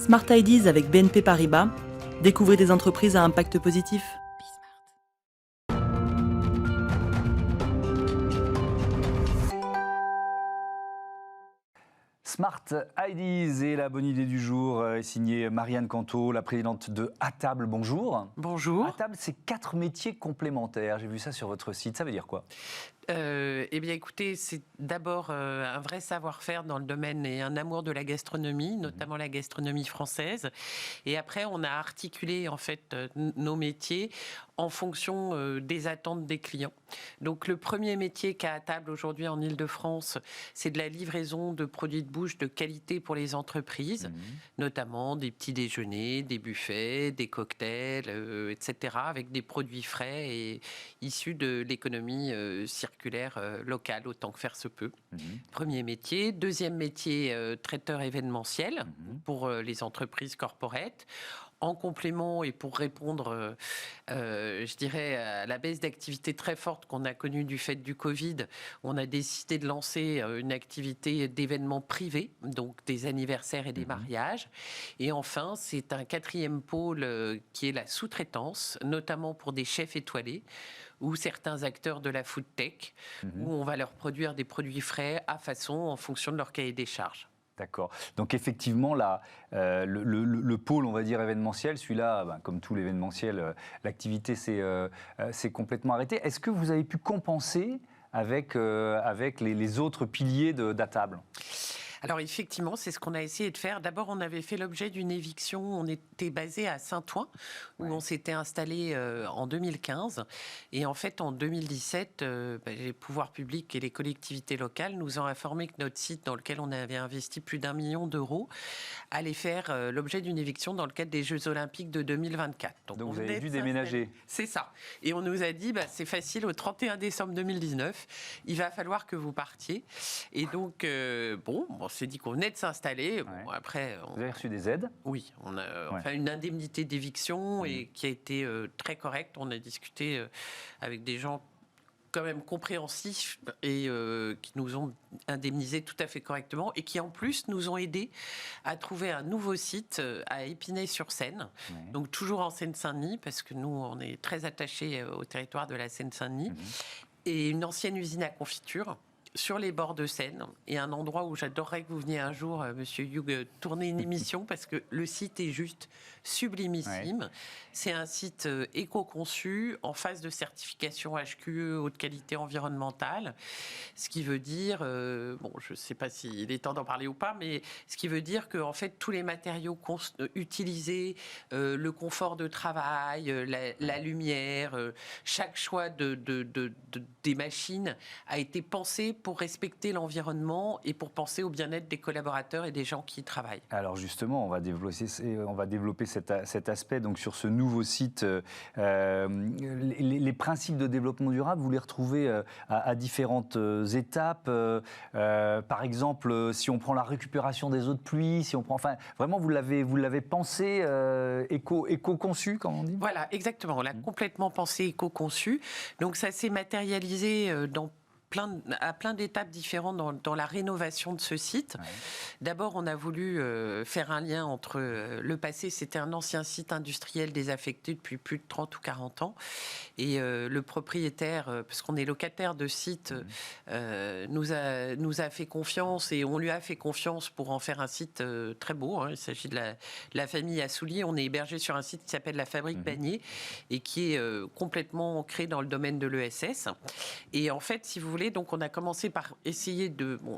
Smart Ideas avec BNP Paribas. Découvrez des entreprises à impact positif. Smart Ideas et la bonne idée du jour est signée Marianne Canto, la présidente de Atable. Bonjour. Bonjour. Atable, c'est 4 métiers complémentaires. J'ai vu ça sur votre site. Ça veut dire quoi ? Eh bien, écoutez, c'est d'abord un vrai savoir-faire dans le domaine et un amour de la gastronomie, notamment la gastronomie française. Et après, on a articulé en fait nos métiers en fonction des attentes des clients. Donc, le premier métier qu'a Atable aujourd'hui en Île-de-France, c'est de la livraison de produits de bouche de qualité pour les entreprises, notamment des petits déjeuners, des buffets, des cocktails, etc., avec des produits frais et issus de l'économie circulaire locale, autant que faire se peut. Premier métier. Deuxième métier, traiteur événementiel pour les entreprises corporates. En complément et pour répondre, je dirais, à la baisse d'activité très forte qu'on a connue du fait du Covid, on a décidé de lancer une activité d'événements privés, donc des anniversaires et des mariages. Et enfin, c'est un quatrième pôle qui est la sous-traitance, notamment pour des chefs étoilés ou certains acteurs de la food tech, où on va leur produire des produits frais à façon en fonction de leur cahier des charges. D'accord. Donc effectivement, le pôle, on va dire, événementiel, celui-là, comme tout l'événementiel, l'activité s'est complètement arrêtée. Est-ce que vous avez pu compenser avec les autres piliers d'Atable ? Alors effectivement, c'est ce qu'on a essayé de faire. D'abord, on avait fait l'objet d'une éviction. On était basé à Saint-Ouen, où on s'était installé en 2015. Et en fait, en 2017, les pouvoirs publics et les collectivités locales nous ont informé que notre site, dans lequel on avait investi plus d'1 million d'euros, allait faire l'objet d'une éviction dans le cadre des Jeux Olympiques de 2024. Donc vous avez dû déménager. C'est ça. Et on nous a dit, c'est facile, au 31 décembre 2019, il va falloir que vous partiez. Et donc, on s'est dit qu'on venait de s'installer. Bon, après, vous avez reçu des aides ? Oui, on a fait une indemnité d'éviction et qui a été très correcte. On a discuté avec des gens quand même compréhensifs et qui nous ont indemnisés tout à fait correctement et qui en plus nous ont aidés à trouver un nouveau site à Épinay-sur-Seine, donc toujours en Seine-Saint-Denis parce que nous on est très attachés au territoire de la Seine-Saint-Denis, et une ancienne usine à confiture sur les bords de Seine, et un endroit où j'adorerais que vous veniez un jour, Monsieur Hugh, tourner une émission, parce que le site est juste sublimissime. C'est un site éco-conçu, en phase de certification HQE, haute qualité environnementale, ce qui veut dire, je ne sais pas s'il est temps d'en parler ou pas, mais ce qui veut dire que en fait, tous les matériaux utilisés, le confort de travail, la lumière, chaque choix des machines a été pensé pour respecter l'environnement et pour penser au bien-être des collaborateurs et des gens qui y travaillent. Alors justement, on va développer cet aspect donc sur ce nouveau site. Les principes de développement durable, vous les retrouvez à différentes étapes. Par exemple, si on prend la récupération des eaux de pluie, si on prend, vraiment vous l'avez pensé éco-conçu, comme on dit. Voilà, exactement. On l'a complètement pensé éco-conçu. Donc ça s'est matérialisé à plein d'étapes différentes dans la rénovation de ce site. D'abord, on a voulu faire un lien entre le passé, c'était un ancien site industriel désaffecté depuis plus de 30 ou 40 ans, et le propriétaire, parce qu'on est locataire de site, nous a fait confiance, et on lui a fait confiance pour en faire un site très beau. Il s'agit de la famille Assoulier. On est hébergé sur un site qui s'appelle la Fabrique Bagné, et qui est complètement ancré dans le domaine de l'ESS. Et en fait, si vous voulez, donc on a commencé par essayer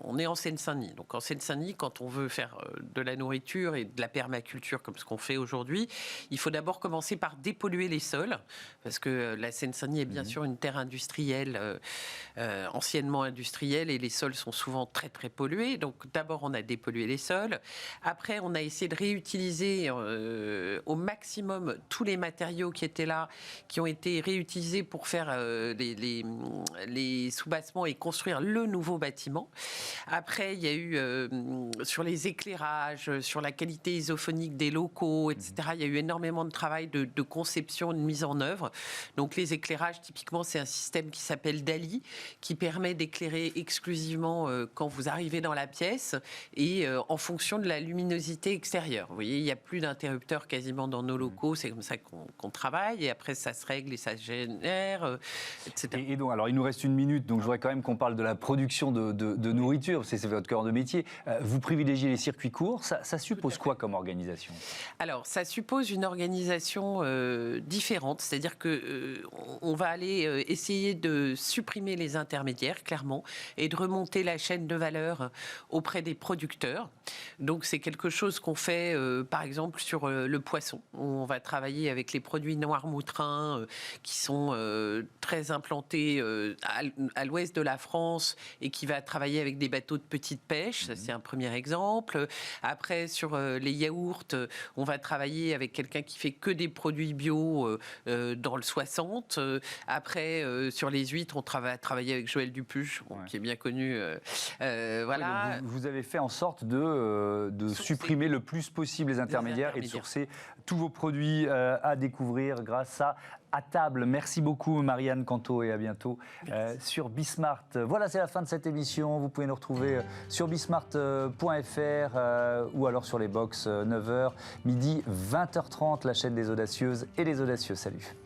on est en Seine-Saint-Denis. Donc en Seine-Saint-Denis, quand on veut faire de la nourriture et de la permaculture comme ce qu'on fait aujourd'hui, il faut d'abord commencer par dépolluer les sols, parce que la Seine-Saint-Denis est bien sûr une terre industrielle, anciennement industrielle, et les sols sont souvent très très pollués. Donc d'abord on a dépollué les sols. Après on a essayé de réutiliser au maximum tous les matériaux qui étaient là, qui ont été réutilisés pour faire les sous-bassements l'emplacement et construire le nouveau bâtiment. Après, il y a eu sur les éclairages, sur la qualité isophonique des locaux, etc. Il y a eu énormément de travail de conception, de mise en œuvre. Donc les éclairages, typiquement, c'est un système qui s'appelle DALI, qui permet d'éclairer exclusivement quand vous arrivez dans la pièce et en fonction de la luminosité extérieure. Vous voyez, il n'y a plus d'interrupteurs quasiment dans nos locaux, c'est comme ça qu'on travaille, et après ça se règle et ça se génère, etc. Et donc, alors il nous reste 1 minute, donc je voudrais quand même qu'on parle de la production de nourriture, c'est votre cœur de métier. Vous privilégiez les circuits courts, ça suppose quoi comme organisation? Alors, ça suppose une organisation différente, c'est-à-dire que on va aller essayer de supprimer les intermédiaires, clairement, et de remonter la chaîne de valeur auprès des producteurs. Donc, c'est quelque chose qu'on fait, par exemple, sur le poisson. On va travailler avec les produits Noirmoutrin, qui sont très implantés à l'ouest de la France et qui va travailler avec des bateaux de petite pêche. Ça, c'est un premier exemple. Après, sur les yaourts, on va travailler avec quelqu'un qui fait que des produits bio dans le 60. Après, sur les huîtres, on va travailler avec Joël Dupuche, qui est bien connu. Voilà. Oui, vous avez fait en sorte de supprimer le plus possible les intermédiaires et de sourcer tous vos produits à découvrir grâce à table. Merci beaucoup Marianne Canto et à bientôt sur Bismart. Voilà, c'est la fin de cette émission. Vous pouvez nous retrouver sur bismart.fr ou alors sur les box 9h, midi, 20h30, la chaîne des audacieuses et des audacieux. Salut.